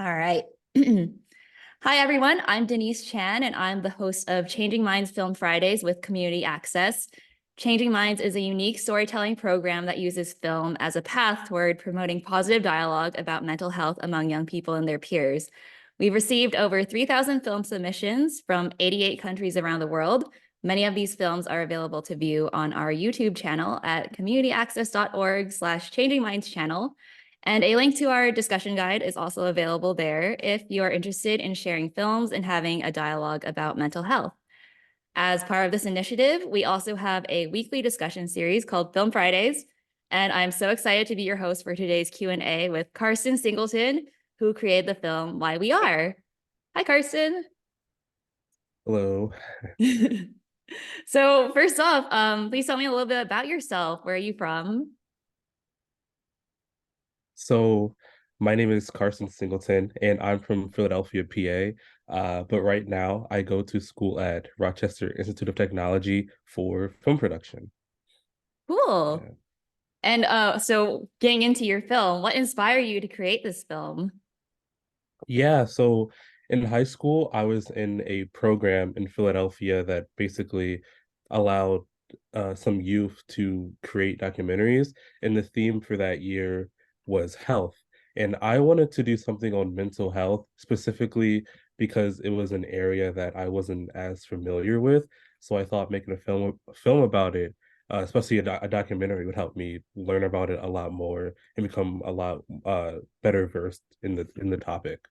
All right. Hi, everyone. I'm Denise Chan, and I'm the host of Changing Minds Film Fridays with Community Access. Changing Minds is a unique storytelling program that uses film as a path toward promoting positive dialogue about mental health among young people and their peers. We've received over 3,000 film submissions from 88 countries around the world. Many of these films are available to view on our YouTube channel at communityaccess.org/Changing Minds channel. And a link to our discussion guide is also available there if you are interested in sharing films and having a dialogue about mental health. As part of this initiative, we also have a weekly discussion series called Film Fridays, and I'm so excited to be your host for today's Q&A with Karston Singleton, who created the film Why We Are. Hi, Karston. Hello. So first off, please tell me a little bit about yourself. Where are you from? So my name is Karston Singleton, and I'm from Philadelphia, PA. But right now, I go to school at Rochester Institute of Technology for film production. Cool. Yeah. And so getting into your film, what inspired you to create this film? Yeah, so in high school, I was in a program in Philadelphia that basically allowed some youth to create documentaries, and the theme for that year was health. And I wanted to do something on mental health, specifically because it was an area that I wasn't as familiar with. So I thought making a film about it, especially a documentary, would help me learn about it a lot more and become a lot better versed in the topic.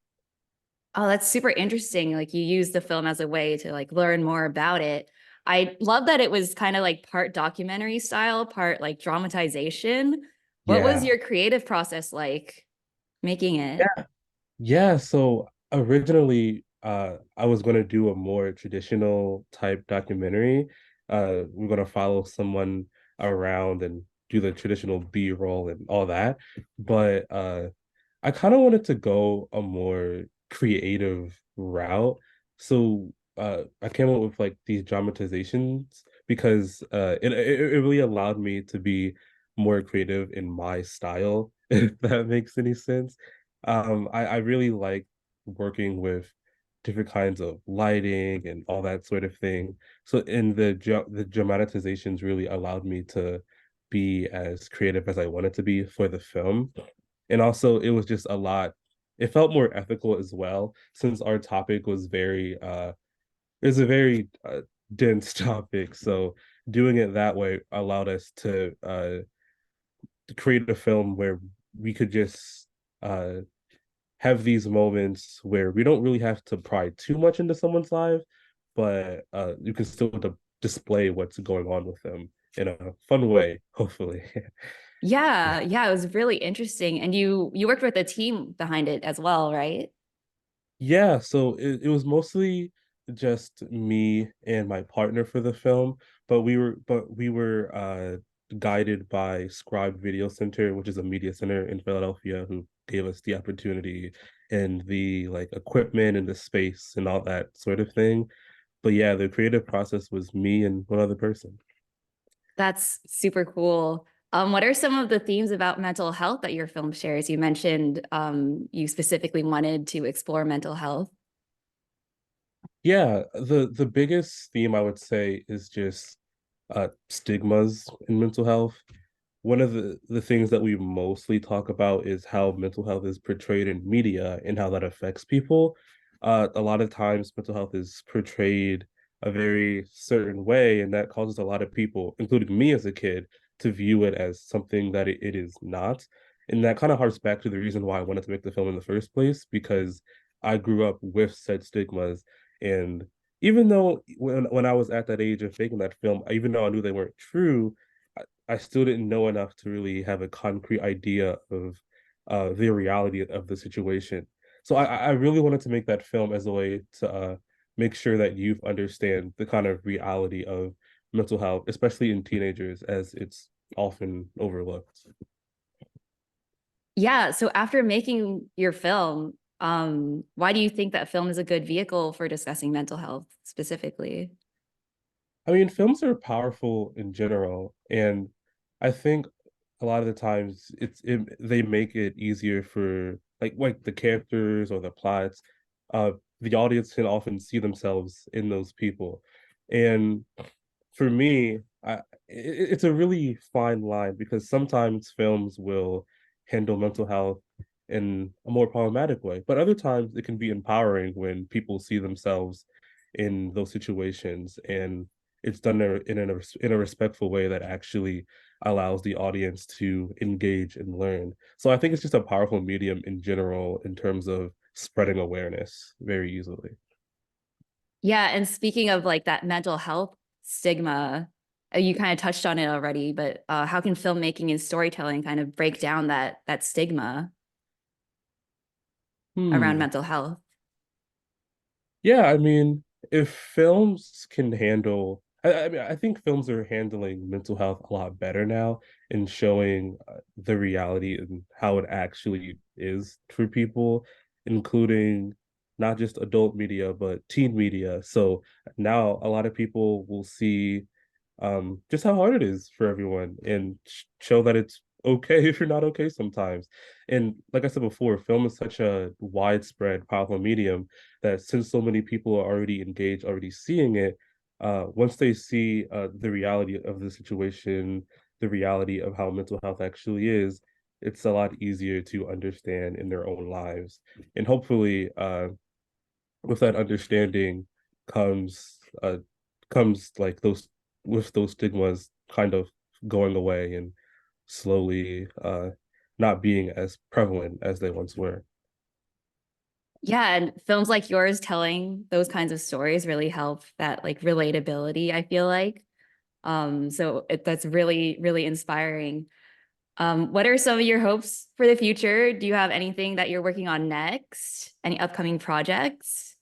Oh, that's super interesting. Like you use the film as a way to like learn more about it. I love that it was kind of like part documentary style, part like dramatization. What was Yeah. your creative process like making it? Yeah. Yeah. So originally, I was going to do a more traditional type documentary. We're going to follow someone around and do the traditional B-roll and all that. But I kind of wanted to go a more creative route. So I came up with like these dramatizations because it really allowed me to be more creative in my style, if that makes any sense. I really like working with different kinds of lighting and all that sort of thing. So in the dramatizations really allowed me to be as creative as I wanted to be for the film. And also it was just a lot, it felt more ethical as well, since our topic was very it was a very dense topic. So doing it that way allowed us to create a film where we could just uh have these moments where we don't really have to pry too much into someone's life, but you can still display what's going on with them in a fun way, hopefully. Yeah, yeah, it was really interesting. And you worked with a team behind it as well, right? Yeah, so it was mostly just me and my partner for the film, but we were guided by Scribe Video Center, which is a media center in Philadelphia, who gave us the opportunity and the like equipment and the space and all that sort of thing. But yeah, the creative process was me and one other person. That's super cool. What are some of the themes about mental health that your film shares? You mentioned you specifically wanted to explore mental health. Yeah, the biggest theme I would say is just stigmas in mental health. One of the things that we mostly talk about is how mental health is portrayed in media and how that affects people. A lot of times mental health is portrayed a very certain way, and that causes a lot of people, including me as a kid, to view it as something that it is not. And that kind of harks back to the reason why I wanted to make the film in the first place, because I grew up with said stigmas. And even though when I was at that age of making that film, even though I knew they weren't true, I still didn't know enough to really have a concrete idea of the reality of the situation. So I really wanted to make that film as a way to make sure that youth understand the kind of reality of mental health, especially in teenagers, as it's often overlooked. Yeah, so after making your film, why do you think that film is a good vehicle for discussing mental health specifically? I mean, films are powerful in general, and I think a lot of the times they make it easier for like the characters or the plots, the audience can often see themselves in those people. And for me, it's a really fine line because sometimes films will handle mental health in a more problematic way, but other times it can be empowering when people see themselves in those situations, and it's done in a respectful way that actually allows the audience to engage and learn. So I think it's just a powerful medium in general in terms of spreading awareness very easily. Yeah, and speaking of like that mental health stigma, you kind of touched on it already, but how can filmmaking and storytelling kind of break down that stigma around Hmm. mental health? Yeah, I mean, if films can handle, I mean, I think films are handling mental health a lot better now in showing the reality and how it actually is for people, including not just adult media, but teen media. So now a lot of people will see just how hard it is for everyone and show that it's okay if you're not okay sometimes. And like I said before, film is such a widespread, powerful medium that since so many people are already engaged, already seeing it, once they see the reality of the situation, the reality of how mental health actually is, it's a lot easier to understand in their own lives. And hopefully, with that understanding comes comes like those with those stigmas kind of going away and slowly not being as prevalent as they once were. Yeah, and films like yours telling those kinds of stories really help that like relatability, I feel like. That's really, really inspiring. What are some of your hopes for the future? Do you have anything that you're working on next? Any upcoming projects?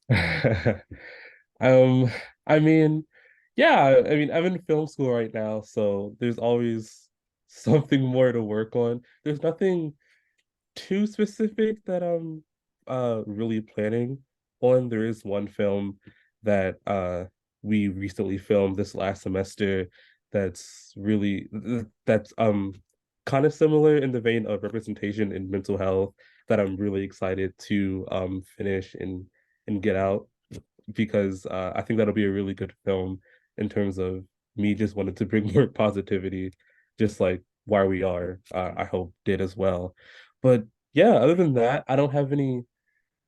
um I mean, yeah, I mean, I'm in film school right now, so there's always something more to work on. There's nothing too specific that I'm really planning on. There is one film that we recently filmed this last semester that's kind of similar in the vein of representation in mental health that I'm really excited to finish and get out because I think that'll be a really good film in terms of me just wanted to bring more positivity, just like Why We Are, I hope did as well. But yeah, other than that, I don't have any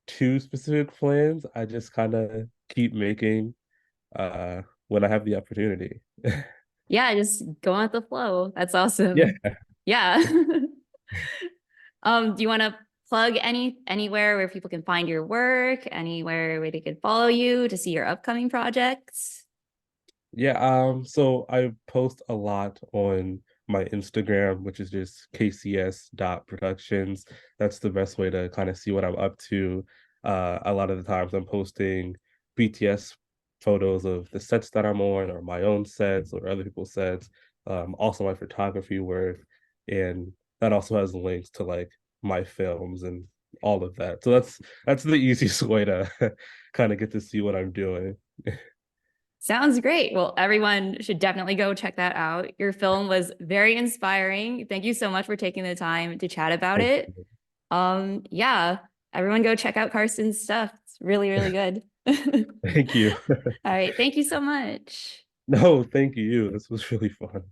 too specific plans. I just kind of keep making when I have the opportunity. Yeah, just going with the flow. That's Yeah. awesome. Yeah. Do you want to plug anywhere where people can find your work, anywhere where they can follow you to see your upcoming projects? Yeah, so I post a lot on my Instagram, which is just kcs.productions. That's the best way to kind of see what I'm up to. A lot of the times I'm posting BTS photos of the sets that I'm on, or my own sets, or other people's sets. Also my photography work, and that also has links to like my films and all of that. So that's the easiest way to kind of get to see what I'm doing. Sounds great. Well, everyone should definitely go check that out. Your film was very inspiring. Thank you so much for taking the time to chat about Thank it. Yeah, everyone go check out Karston's stuff. It's really, really good. All Thank you. right. Thank you so much. No, thank you. This was really fun.